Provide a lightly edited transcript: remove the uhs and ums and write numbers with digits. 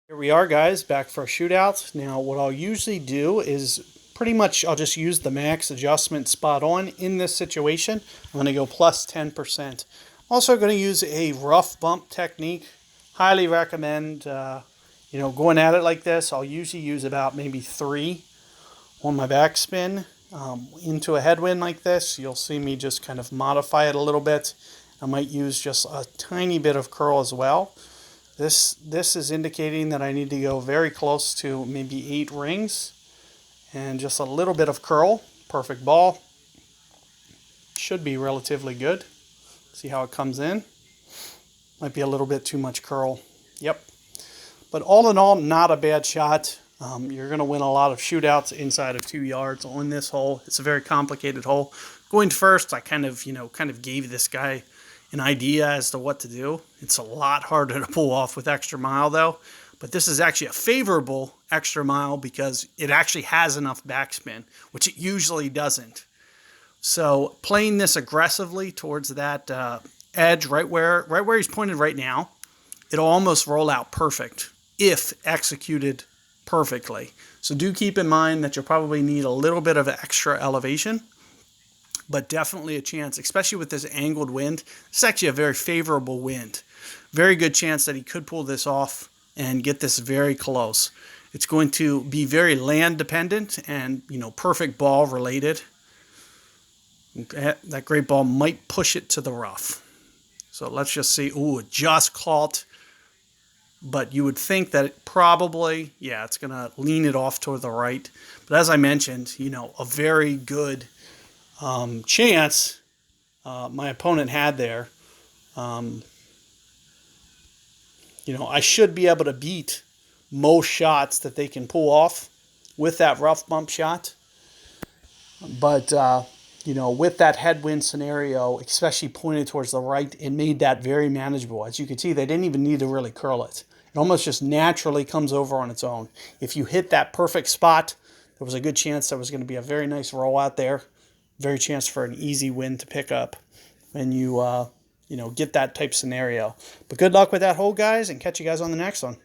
Here we are, guys, back for a shootout. Now, what I'll usually do is pretty much I'll just use the max adjustment spot on in this situation. I'm going to go plus 10%. Also going to use a rough bump technique. Highly recommend, going at it like this. I'll usually use about maybe 3 on my backspin into a headwind like this. You'll see me just kind of modify it a little bit. I might use just a tiny bit of curl as well. This is indicating that I need to go very close to maybe 8 rings and just a little bit of curl. Perfect ball. Should be relatively good. See how it comes in. Might be a little bit too much curl. Yep. But all in all, not a bad shot. You're going to win a lot of shootouts inside of 2 yards on this hole. It's a very complicated hole. Going first, I kind of gave this guy an idea as to what to do. It's a lot harder to pull off with extra mile though, but this is actually a favorable extra mile because it actually has enough backspin, which it usually doesn't. So playing this aggressively towards that edge right where he's pointed right now, it'll almost roll out perfect if executed perfectly. So do keep in mind that you'll probably need a little bit of extra elevation, but definitely a chance, especially with this angled wind. It's actually a very favorable wind. Very good chance that he could pull this off and get this very close. It's going to be very land dependent and, perfect ball related. That great ball might push it to the rough. So let's just see. Ooh, it just caught. But you would think that it probably, it's going to lean it off toward the right. But as I mentioned, a very good chance my opponent had there. I should be able to beat most shots that they can pull off with that rough bump shot. But, with that headwind scenario, especially pointed towards the right, it made that very manageable. As you can see, they didn't even need to really curl it. It almost just naturally comes over on its own. If you hit that perfect spot, there was a good chance there was going to be a very nice roll out there. Very chance for an easy win to pick up when you, get that type scenario. But good luck with that hole, guys, and catch you guys on the next one.